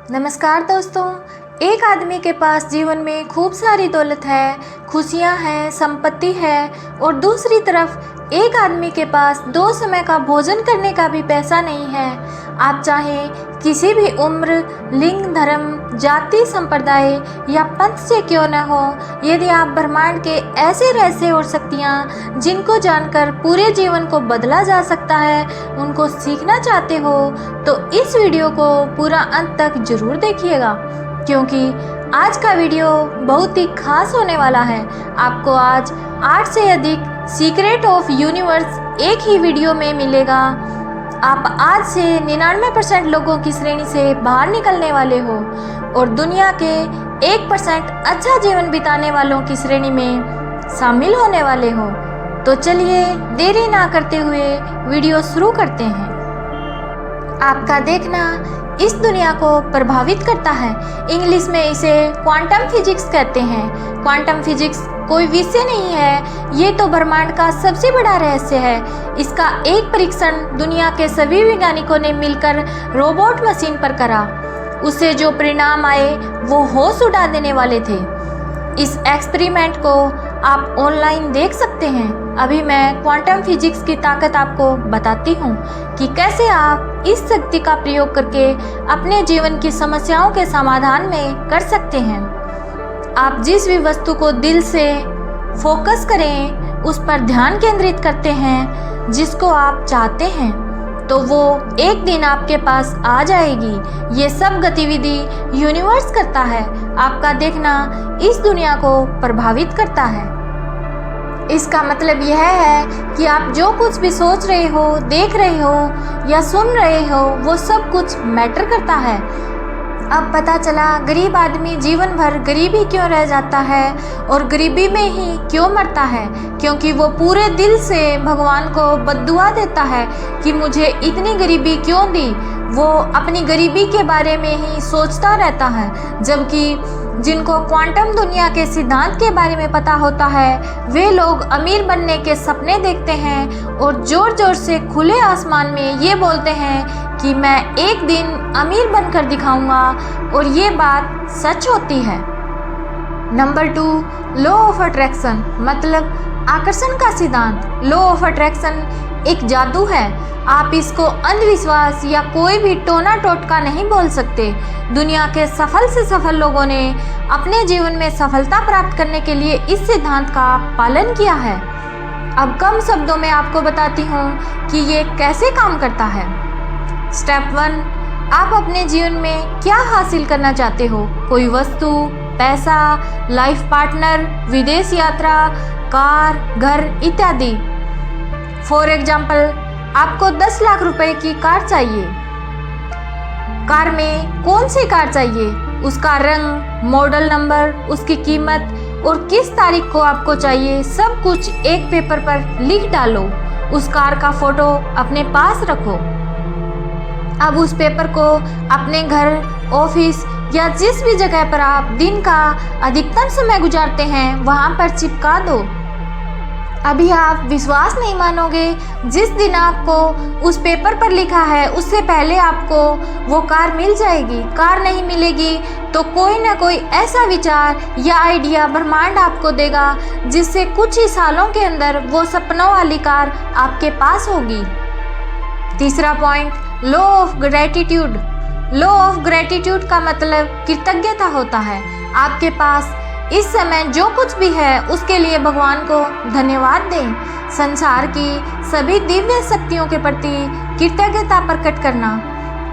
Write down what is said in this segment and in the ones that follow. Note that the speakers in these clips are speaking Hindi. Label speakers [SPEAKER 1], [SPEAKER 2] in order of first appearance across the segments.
[SPEAKER 1] नमस्कार दोस्तों। एक आदमी के पास जीवन में खूब सारी दौलत है, खुशियां हैं, संपत्ति है और दूसरी तरफ एक आदमी के पास 2 समय का भोजन करने का भी पैसा नहीं है। आप चाहे किसी भी उम्र, लिंग, धर्म, जाति, संप्रदाय या पंथ से क्यों न हो, यदि आप ब्रह्मांड के ऐसे रहस्य और शक्तियाँ जिनको जानकर पूरे जीवन को बदला जा सकता है, उनको सीखना चाहते हो तो इस वीडियो को पूरा अंत तक जरूर देखिएगा, क्योंकि आज का वीडियो बहुत ही खास होने वाला है। आपको आज 8 से अधिक सीक्रेट ऑफ यूनिवर्स एक ही वीडियो में मिलेगा। आप आज से 99% लोगों की श्रेणी से बाहर निकलने वाले हो और दुनिया के 1% अच्छा जीवन बिताने वालों की श्रेणी में शामिल होने वाले हो। तो चलिए देरी ना करते हुए वीडियो शुरू करते हैं। आपका देखना इस दुनिया को प्रभावित करता है। इंग्लिश में इसे क्वांटम फिजिक्स कहते हैं। क्वांटम फिजिक्स कोई विषय नहीं है, ये तो ब्रह्मांड का सबसे बड़ा रहस्य है। इसका एक परीक्षण दुनिया के सभी वैज्ञानिकों ने मिलकर रोबोट मशीन पर करा। उससे जो परिणाम आए वो होश उड़ा देने वाले थे। इस एक्सपेरिमेंट को आप ऑनलाइन देख सकते हैं। अभी मैं क्वांटम फिजिक्स की ताकत आपको बताती हूँ कि कैसे आप इस शक्ति का प्रयोग करके अपने जीवन की समस्याओं के समाधान में कर सकते हैं। आप जिस भी वस्तु को दिल से फोकस करें, उस पर ध्यान केंद्रित करते हैं, जिसको आप चाहते हैं, तो वो एक दिन आपके पास आ जाएगी। ये सब गतिविधि यूनिवर्स करता है। आपका देखना इस दुनिया को प्रभावित करता है। इसका मतलब यह है कि आप जो कुछ भी सोच रहे हो, देख रहे हो या सुन रहे हो, वो सब कुछ मैटर करता है। अब पता चला गरीब आदमी जीवन भर गरीबी क्यों रह जाता है और गरीबी में ही क्यों मरता है, क्योंकि वो पूरे दिल से भगवान को बद्दुआ देता है कि मुझे इतनी गरीबी क्यों दी। वो अपनी गरीबी के बारे में ही सोचता रहता है, जबकि जिनको क्वांटम दुनिया के सिद्धांत के बारे में पता होता है, वे लोग अमीर बनने के सपने देखते हैं और जोर जोर से खुले आसमान में ये बोलते हैं कि मैं एक दिन अमीर बनकर दिखाऊंगा, और ये बात सच होती है। नंबर 2, लॉ ऑफ अट्रैक्शन मतलब आकर्षण का सिद्धांत। लॉ ऑफ अट्रैक्शन एक जादू है। आप इसको अंधविश्वास या कोई भी टोना टोटका नहीं बोल सकते। दुनिया के सफल से सफल लोगों ने अपने जीवन में सफलता प्राप्त करने के लिए इस सिद्धांत का पालन किया है। अब कम शब्दों में आपको बताती हूँ कि ये कैसे काम करता है। स्टेप 1, आप अपने जीवन में क्या हासिल करना चाहते हो? कोई वस्तु, पैसा, लाइफ पार्टनर, विदेश यात्रा, कार, घर इत्यादि। फॉर एग्जाम्पल, आपको 10 लाख रुपए की कार चाहिए। कार में कौन सी कार चाहिए, उसका रंग, मॉडल नंबर, उसकी कीमत और किस तारीख को आपको चाहिए, सब कुछ एक पेपर पर लिख डालो। उस कार का फोटो अपने पास रखो। अब उस पेपर को अपने घर, ऑफिस या जिस भी जगह पर आप दिन का अधिकतम समय गुजारते हैं, वहाँ पर चिपका दो। अभी आप विश्वास नहीं मानोगे, जिस दिन आपको उस पेपर पर लिखा है उससे पहले आपको वो कार मिल जाएगी। कार नहीं मिलेगी तो कोई ना कोई ऐसा विचार या आइडिया ब्रह्मांड आपको देगा, जिससे कुछ ही सालों के अंदर वो सपनों वाली कार आपके पास होगी। तीसरा point, law of gratitude. Law of gratitude का मतलब कृतज्ञता होता है। आपके पास इस समय जो कुछ भी है उसके लिए भगवान को धन्यवाद दें। संसार की सभी दिव्य शक्तियों के प्रति कृतज्ञता प्रकट करना।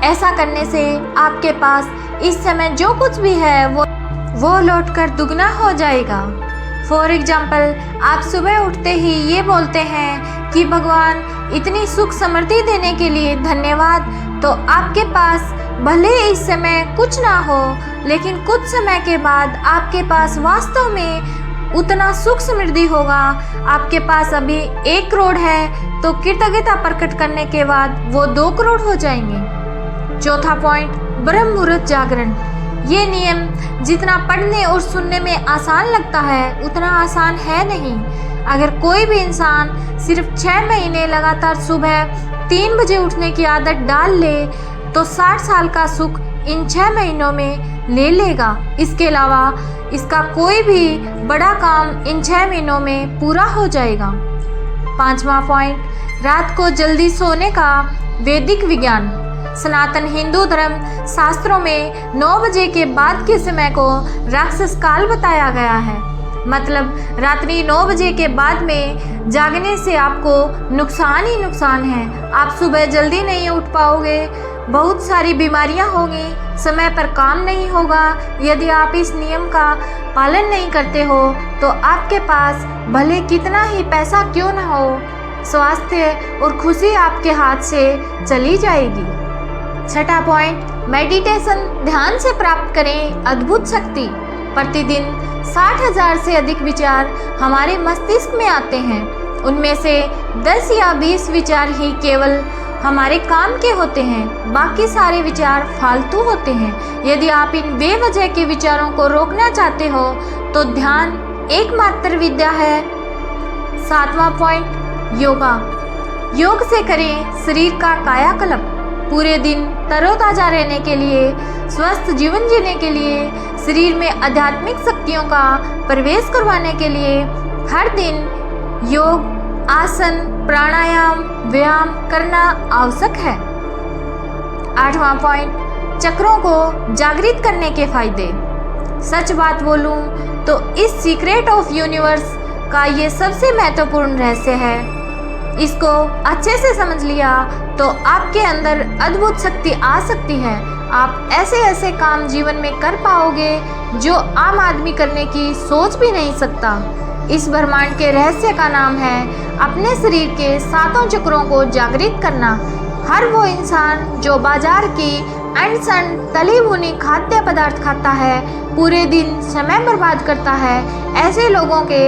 [SPEAKER 1] ऐसा करने से आपके पास इस समय जो कुछ भी है वो लौटकर दुगना हो जाएगा। फॉर एग्जाम्पल, आप सुबह उठते ही ये बोलते हैं कि भगवान इतनी सुख समृद्धि देने के लिए धन्यवाद, तो आपके पास भले इस समय कुछ ना हो, लेकिन कुछ समय के बाद आपके पास वास्तव में उतना सुख समृद्धि होगा। आपके पास अभी 1 करोड़ है तो कृतज्ञता प्रकट करने के बाद वो 2 करोड़ हो जाएंगे। चौथा पॉइंट, ब्रह्म मुहूर्त जागरण। ये नियम जितना पढ़ने और सुनने में आसान लगता है, उतना आसान है नहीं। अगर कोई भी इंसान सिर्फ 6 महीने लगातार सुबह 3 बजे उठने की आदत डाल ले तो 60 साल का सुख इन 6 महीनों में ले लेगा। इसके अलावा इसका कोई भी बड़ा काम इन 6 महीनों में पूरा हो जाएगा। 5वां पॉइंट, रात को जल्दी सोने का वैदिक विज्ञान। सनातन हिंदू धर्म शास्त्रों में 9 बजे के बाद के समय को राक्षस काल बताया गया है। मतलब रात्रि 9 बजे के बाद में जागने से आपको नुकसान ही नुकसान है। आप सुबह जल्दी नहीं उठ पाओगे, बहुत सारी बीमारियां होंगी, समय पर काम नहीं होगा। यदि आप इस नियम का पालन नहीं करते हो तो आपके पास भले कितना ही पैसा क्यों ना हो, स्वास्थ्य और खुशी आपके हाथ से चली जाएगी। 6वां पॉइंट, मेडिटेशन। ध्यान से प्राप्त करें अद्भुत शक्ति। प्रतिदिन 60,000 से अधिक विचार हमारे मस्तिष्क में आते हैं। उनमें से 10 या 20 विचार ही केवल हमारे काम के होते हैं, बाकी सारे विचार फालतू होते हैं। यदि आप इन बेवजह के विचारों को रोकना चाहते हो तो ध्यान एकमात्र विद्या है। 7वां पॉइंट, योगा। योग से करें शरीर का कायाकल्प। पूरे दिन तरोताजा रहने के लिए, स्वस्थ जीवन जीने के लिए, शरीर में आध्यात्मिक शक्तियों का प्रवेश करवाने के लिए हर दिन योग, आसन, प्राणायाम, व्यायाम करना आवश्यक है। 8वां पॉइंट, चक्रों को जागृत करने के फायदे। सच बात बोलूं तो इस सीक्रेट ऑफ यूनिवर्स का ये सबसे महत्वपूर्ण रहस्य है। इसको अच्छे से समझ लिया तो आपके अंदर अद्भुत शक्ति आ सकती है। आप ऐसे ऐसे काम जीवन में कर पाओगे जो आम आदमी करने की सोच भी नहीं सकता। इस ब्रह्मांड के रहस्य का नाम है अपने शरीर के 7 चक्रों को जागृत करना। हर वो इंसान जो बाजार की अनसन तली भुनी खाद्य पदार्थ खाता है, पूरे दिन समय बर्बाद करता है, ऐसे लोगों के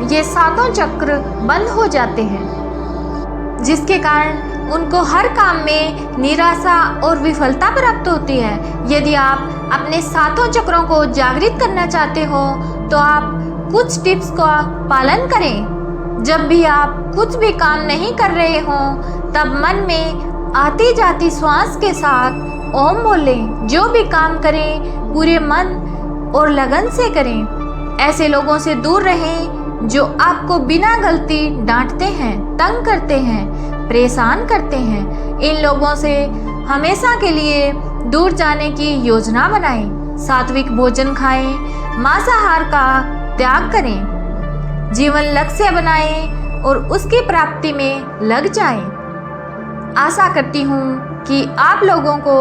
[SPEAKER 1] ये 7 चक्र बंद हो जाते हैं, जिसके कारण उनको हर काम में निराशा और विफलता प्राप्त होती है। यदि आप अपने 7 चक्रों को जागृत करना चाहते हो तो आप कुछ टिप्स का पालन करें। जब भी आप कुछ भी काम नहीं कर रहे हो तब मन में आती जाती श्वास के साथ ओम बोलें। जो भी काम करें पूरे मन और लगन से करें। ऐसे लोगों से दूर रहें जो आपको बिना गलती डांटते हैं, तंग करते हैं, परेशान करते हैं। इन लोगों से हमेशा के लिए दूर जाने की योजना बनाएं। सात्विक भोजन खाएं, मांसाहार का त्याग करें, जीवन लक्ष्य बनाएं और उसकी प्राप्ति में लग जाएं। आशा करती हूँ कि आप लोगों को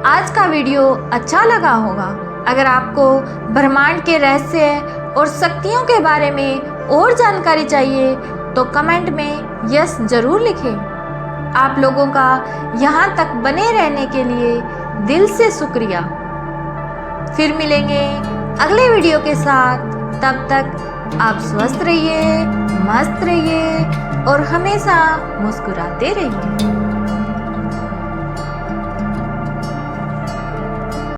[SPEAKER 1] आज का वीडियो अच्छा लगा होगा। अगर आपको ब्रह्मांड के रहस्य और शक्तियों के बारे में और जानकारी चाहिए तो कमेंट में यस जरूर लिखें। आप लोगों का यहाँ तक बने रहने के लिए दिल से शुक्रिया। फिर मिलेंगे अगले वीडियो के साथ। तब तक आप स्वस्थ रहिए, मस्त रहिए और हमेशा मुस्कुराते रहिए।